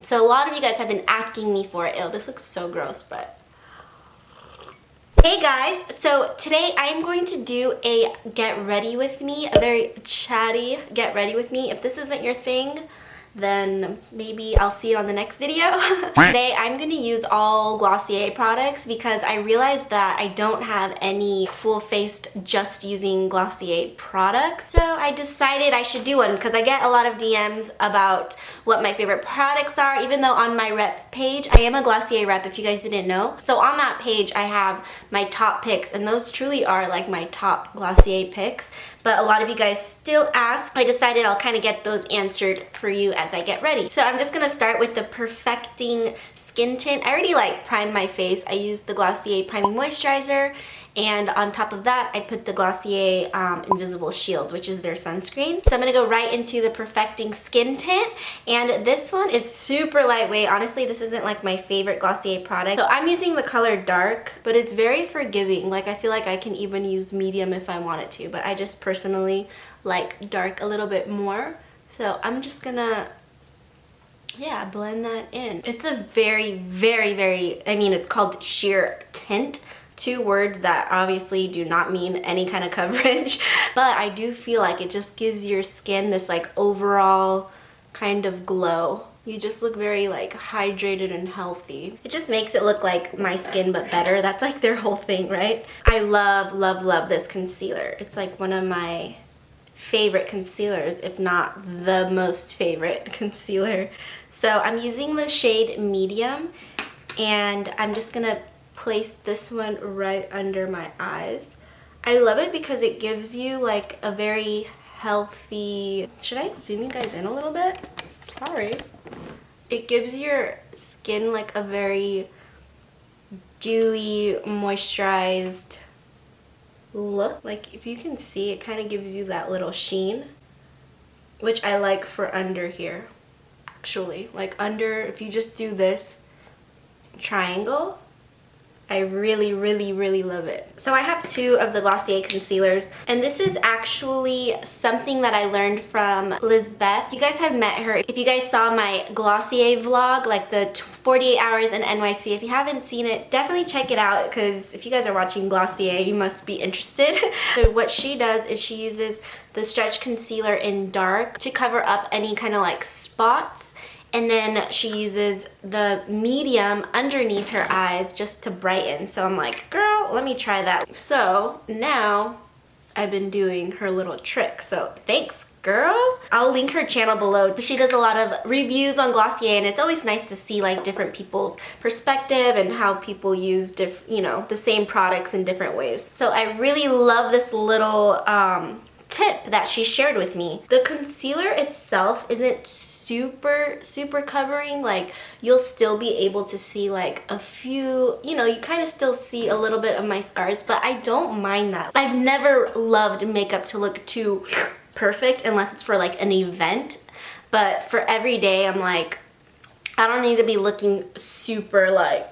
So a lot of you guys have been asking me for it. Ew, this looks so gross, but... Hey guys, so today I am going to do a get ready with me, a very chatty get ready with me. If this isn't your thing, then maybe I'll see you on the next video. Today I'm going to use all Glossier products because I realized that I don't have any full-faced just using Glossier products. So I decided I should do one because I get a lot of DMs about what my favorite products are, even though on my rep page, I am a Glossier rep if you guys didn't know. So on that page I have my top picks, and those truly are like my top Glossier picks. But a lot of you guys still ask. I decided I'll kind of get those answered for you as I get ready. So I'm just gonna start with the Perfecting Skin Tint. I already like primed my face. I used the Glossier Priming Moisturizer, and on top of that, I put the Glossier Invisible Shield, which is their sunscreen. So I'm gonna go right into the Perfecting Skin Tint, and this one is super lightweight. Honestly, this isn't like my favorite Glossier product. So I'm using the color Dark, but it's very forgiving. Like I feel like I can even use medium if I wanted to, but I just personally like Dark a little bit more. So I'm just gonna, yeah, blend that in. It's a very, I mean, it's called sheer tint. Two words that obviously do not mean any kind of coverage, but I do feel like it just gives your skin this like overall kind of glow. You just look very like hydrated and healthy. It just makes it look like my skin but better. That's like their whole thing, right? I love, love, love this concealer. It's like one of my favorite concealers, if not the most favorite concealer. So I'm using the shade Medium, and I'm just gonna place this one right under my eyes. I love it because it gives you like a very healthy... Should I zoom you guys in a little bit? Sorry. It gives your skin like a very dewy, moisturized look. Like if you can see, it kind of gives you that little sheen, which I like for under here. Actually, like under, if you just do this triangle, I really, really, really love it. So I have two of the Glossier concealers, and this is actually something that I learned from Lizbeth. You guys have met her. If you guys saw my Glossier vlog, like the 48 hours in NYC, if you haven't seen it, definitely check it out, because if you guys are watching Glossier, you must be interested. So what she does is she uses the stretch concealer in Dark to cover up any kind of like spots. And then she uses the medium underneath her eyes just to brighten. So I'm like, girl, let me try that. So now I've been doing her little trick. So thanks, girl. I'll link her channel below. She does a lot of reviews on Glossier, and it's always nice to see like different people's perspective and how people use you know, the same products in different ways. So I really love this little tip that she shared with me. The concealer itself isn't super covering. Like you'll still be able to see like a few, you know, you kind of still see a little bit of my scars, but I don't mind that. I've never loved makeup to look too perfect unless it's for like an event, but for every day I'm like, I don't need to be looking super like...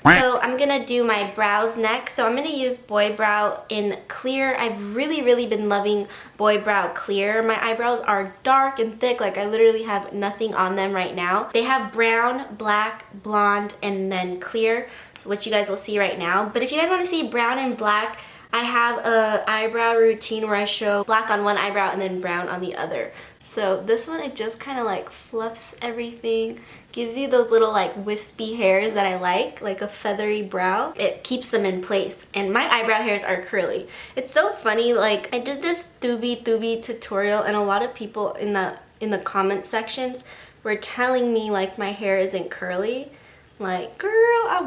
So I'm gonna do my brows next. So I'm gonna use Boy Brow in Clear. I've really been loving Boy Brow Clear. My eyebrows are dark and thick, like I literally have nothing on them right now. They have brown, black, blonde, and then clear, which you guys will see right now. But if you guys wanna see brown and black, I have a eyebrow routine where I show black on one eyebrow and then brown on the other. So this one, it just kind of like fluffs everything, gives you those little like wispy hairs that I like a feathery brow. It keeps them in place, and my eyebrow hairs are curly. It's so funny, like I did this Thubi tutorial, and a lot of people in the comment sections were telling me like my hair isn't curly. Like, girl, I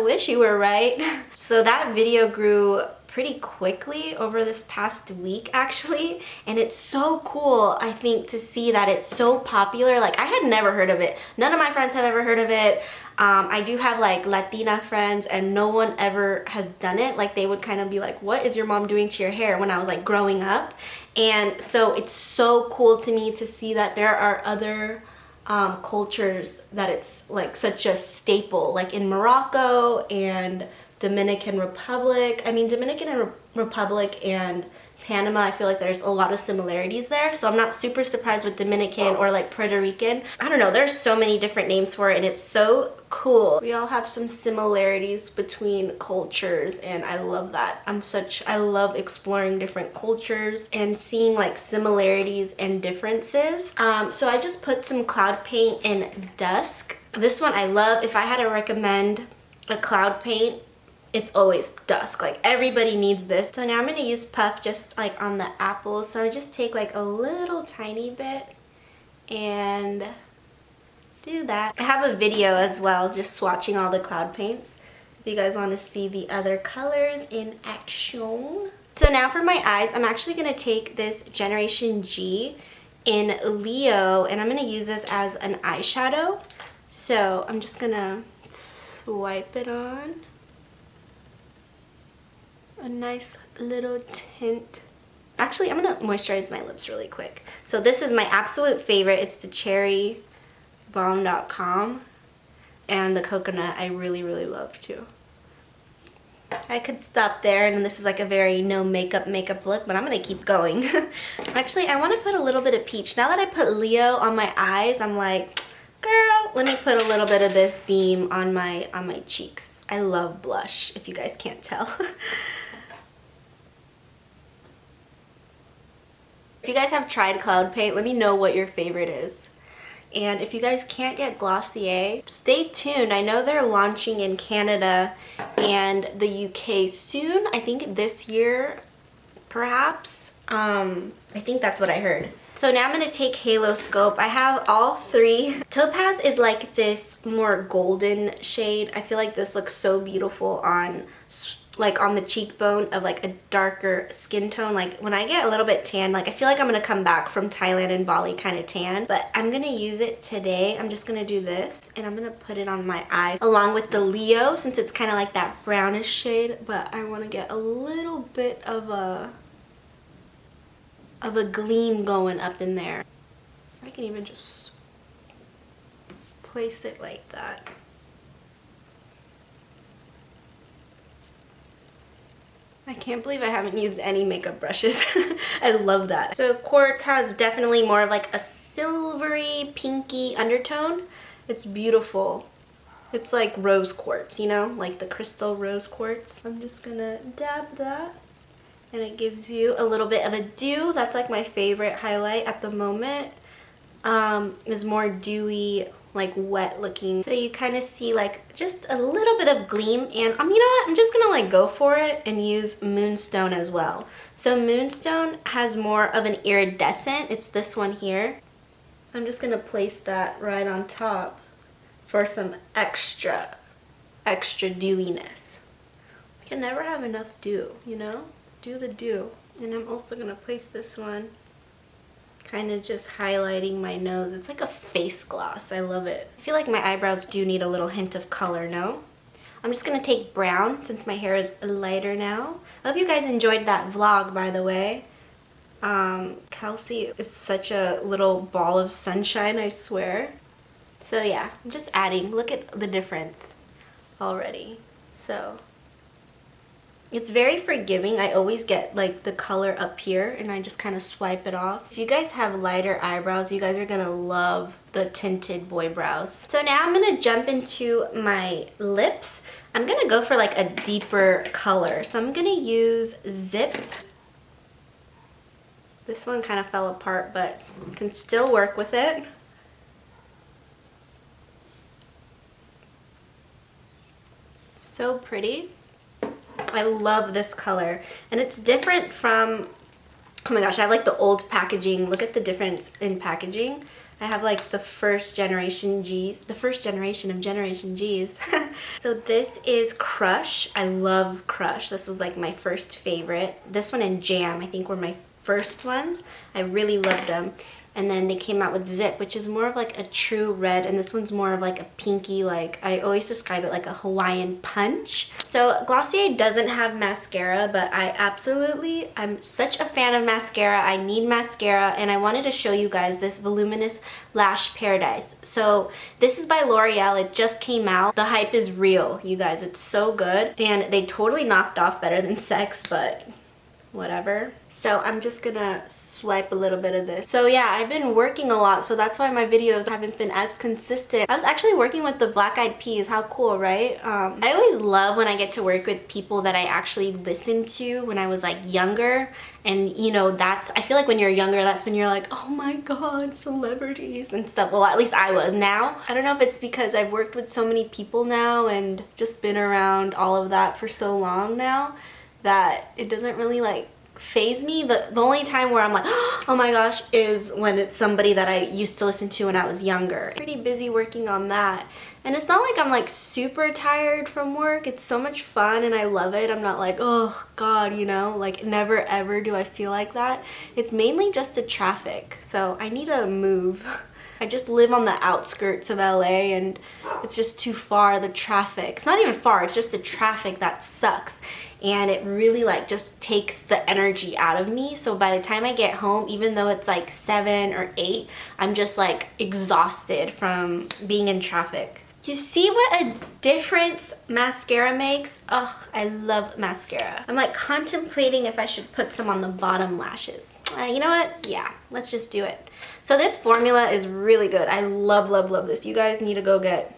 wish you were right. So that video grew pretty quickly over this past week actually, and it's so cool, I think, to see that it's so popular. Like I had never heard of it. None of my friends have ever heard of it. I do have like Latina friends, and no one ever has done it. Like they would kind of be like, what is your mom doing to your hair, when I was like growing up. And so it's so cool to me to see that there are other cultures that it's like such a staple, like in Morocco and Dominican Republic. I mean, Dominican Republic and Panama, I feel like there's a lot of similarities there. So I'm not super surprised with Dominican or like Puerto Rican. I don't know, there's so many different names for it and it's so cool. We all have some similarities between cultures and I love that. I love exploring different cultures and seeing like similarities and differences. So I just put some cloud paint in Dusk. This one I love. If I had to recommend a cloud paint, it's always Dusk. Like everybody needs this. So now I'm gonna use Puff just like on the apples. So I just take like a little tiny bit and do that. I have a video as well just swatching all the cloud paints if you guys want to see the other colors in action. So now for my eyes, I'm actually gonna take this Generation G in Leo and I'm gonna use this as an eyeshadow. So I'm just gonna swipe it on. A nice little tint. Actually, I'm gonna moisturize my lips really quick. So this is my absolute favorite. It's the cherrybomb.com and the coconut I really, really love too. I could stop there and this is like a very no makeup look, but I'm gonna keep going. Actually, I wanna put a little bit of peach. Now that I put Leo on my eyes, I'm like, girl, let me put a little bit of this Beam on my cheeks. I love blush, if you guys can't tell. If you guys have tried cloud paint, let me know what your favorite is. And if you guys can't get Glossier, stay tuned. I know they're launching in Canada and the UK soon. I think this year, perhaps. I think that's what I heard. So now I'm going to take Haloscope. I have all three. Topaz is like this more golden shade. I feel like this looks so beautiful on the cheekbone of like a darker skin tone. Like when I get a little bit tan, like I feel like I'm gonna come back from Thailand and Bali kind of tan, but I'm gonna use it today. I'm just gonna do this and I'm gonna put it on my eyes along with the Leo since it's kind of like that brownish shade, but I want to get a little bit of a gleam going up in there. I can even just place it like that. I can't believe I haven't used any makeup brushes. I love that. So Quartz has definitely more of like a silvery, pinky undertone. It's beautiful. It's like rose quartz, you know, like the crystal rose quartz. I'm just gonna dab that and it gives you a little bit of a dew. That's like my favorite highlight at the moment. Is more dewy, like wet looking. So you kind of see like just a little bit of gleam and you know what, I'm just gonna like go for it and use Moonstone as well. So Moonstone has more of an iridescent, it's this one here. I'm just gonna place that right on top for some extra dewiness. We can never have enough dew, you know? Do the dew. And I'm also gonna place this one kind of just highlighting my nose. It's like a face gloss. I love it. I feel like my eyebrows do need a little hint of color, no? I'm just gonna take brown since my hair is lighter now. I hope you guys enjoyed that vlog, by the way. Kelsey is such a little ball of sunshine, I swear. So yeah, I'm just adding. Look at the difference already. So it's very forgiving. I always get like the color up here and I just kind of swipe it off. If you guys have lighter eyebrows, you guys are gonna love the tinted boy brows. So now I'm gonna jump into my lips. I'm gonna go for like a deeper color. So I'm gonna use Zip. This one kind of fell apart, but can still work with it. So pretty. I love this color and it's different from, oh my gosh, I have like the old packaging. Look at the difference in packaging. I have like the first generation G's, the first generation of Generation G's. So this is Crush. I love Crush. This was like my first favorite. This one and Jam I think were my first ones. I really loved them. And then they came out with Zip, which is more of like a true red, and this one's more of like a pinky, like I always describe it like a Hawaiian punch. So Glossier doesn't have mascara, but I'm such a fan of mascara. I need mascara, and I wanted to show you guys this Voluminous Lash Paradise. So this is by L'Oreal. It just came out. The hype is real, you guys. It's so good, and they totally knocked off Better Than Sex, but whatever. So I'm just gonna swipe a little bit of this. So yeah, I've been working a lot, so that's why my videos haven't been as consistent. I was actually working with the Black Eyed Peas. How cool, right? I always love when I get to work with people that I actually listened to when I was like younger. And you know, I feel like when you're younger, that's when you're like, oh my god, celebrities and stuff. Well, at least I was. Now, I don't know if it's because I've worked with so many people now and just been around all of that for so long now that it doesn't really like phase me. The only time where I'm like, oh my gosh, is when it's somebody that I used to listen to when I was younger. Pretty busy working on that. And it's not like I'm like super tired from work. It's so much fun and I love it. I'm not like, oh god, you know, like never ever do I feel like that. It's mainly just the traffic. So I need to move. I just live on the outskirts of LA and it's just too far, the traffic. It's not even far, it's just the traffic that sucks. And it really like just takes the energy out of me. So by the time I get home, even though it's like 7 or 8, I'm just like exhausted from being in traffic. You see what a difference mascara makes? Ugh, I love mascara. I'm like contemplating if I should put some on the bottom lashes. You know what? Yeah, let's just do it. So this formula is really good. I love, love, love this. You guys need to go get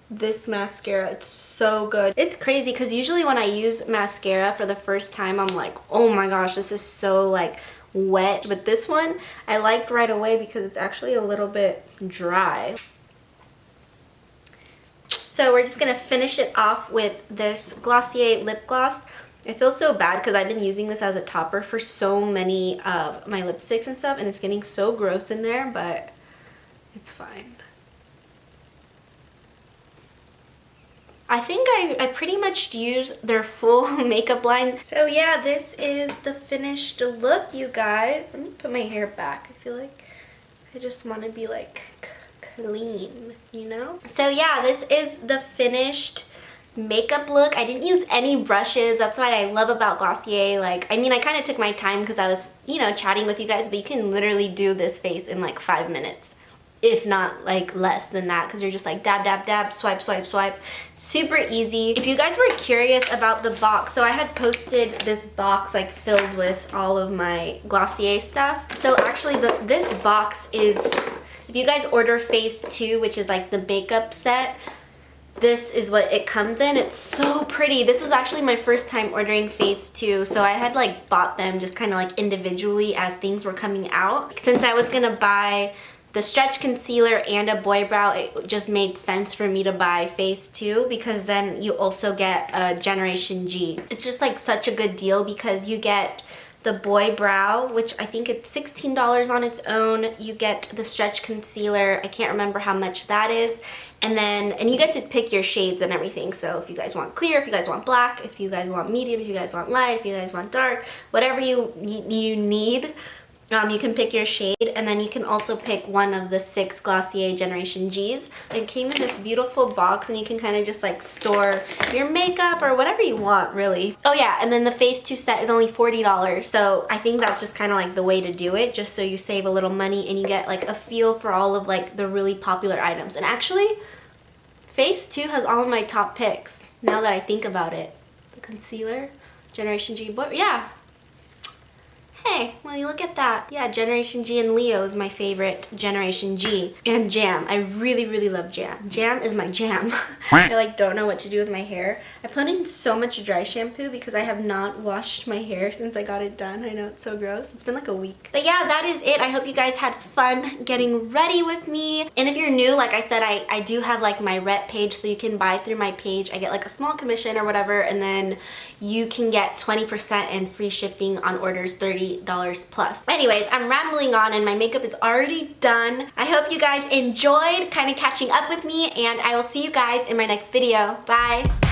this mascara. It's so good. It's crazy because usually when I use mascara for the first time, I'm like, oh my gosh, this is so like wet. But this one I liked right away because it's actually a little bit dry. So we're just gonna finish it off with this Glossier lip gloss. I feel so bad because I've been using this as a topper for so many of my lipsticks and stuff, and it's getting so gross in there, but it's fine. I think I pretty much used their full makeup line. So yeah, this is the finished look, you guys. Let me put my hair back. I feel like I just want to be like clean, you know? So yeah, this is the finished makeup look. I didn't use any brushes. That's what I love about Glossier. Like, I mean, I kind of took my time because I was, you know, chatting with you guys, but you can literally do this face in like 5 minutes. If not like less than that, because you're just like dab, dab, dab, swipe, swipe, swipe. Super easy. If you guys were curious about the box, so I had posted this box like filled with all of my Glossier stuff. So actually this box is, if you guys order phase 2, which is like the makeup set, this is what it comes in. It's so pretty. This is actually my first time ordering phase 2, so I had like bought them just kind of like individually as things were coming out. Since I was gonna buy the stretch concealer and a boy brow, it just made sense for me to buy phase 2 because then you also get a Generation G. It's just like such a good deal because you get the boy brow, which I think it's $16 on its own. You get the stretch concealer, I can't remember how much that is. And you get to pick your shades and everything. So if you guys want clear, if you guys want black, if you guys want medium, if you guys want light, if you guys want dark, whatever you need, you can pick your shade, and then you can also pick one of the 6 Glossier Generation Gs. It came in this beautiful box, and you can kind of just like store your makeup or whatever you want, really. Oh yeah, and then the phase 2 set is only $40, so I think that's just kind of like the way to do it, just so you save a little money and you get like a feel for all of like the really popular items. And actually, phase 2 has all of my top picks, now that I think about it. The concealer, Generation G, but yeah. Hey, well, you look at that. Yeah, Generation G and Leo is my favorite Generation G. And Jam. I really, really love Jam. Jam is my jam. I like don't know what to do with my hair. I put in so much dry shampoo because I have not washed my hair since I got it done. I know it's so gross. It's been like a week. But yeah, that is it. I hope you guys had fun getting ready with me. And if you're new, like I said, I do have like my rep page, so you can buy through my page. I get like a small commission or whatever, and then you can get 20% and free shipping on orders $30 plus. Anyways, I'm rambling on and my makeup is already done. I hope you guys enjoyed kind of catching up with me, and I will see you guys in my next video. Bye!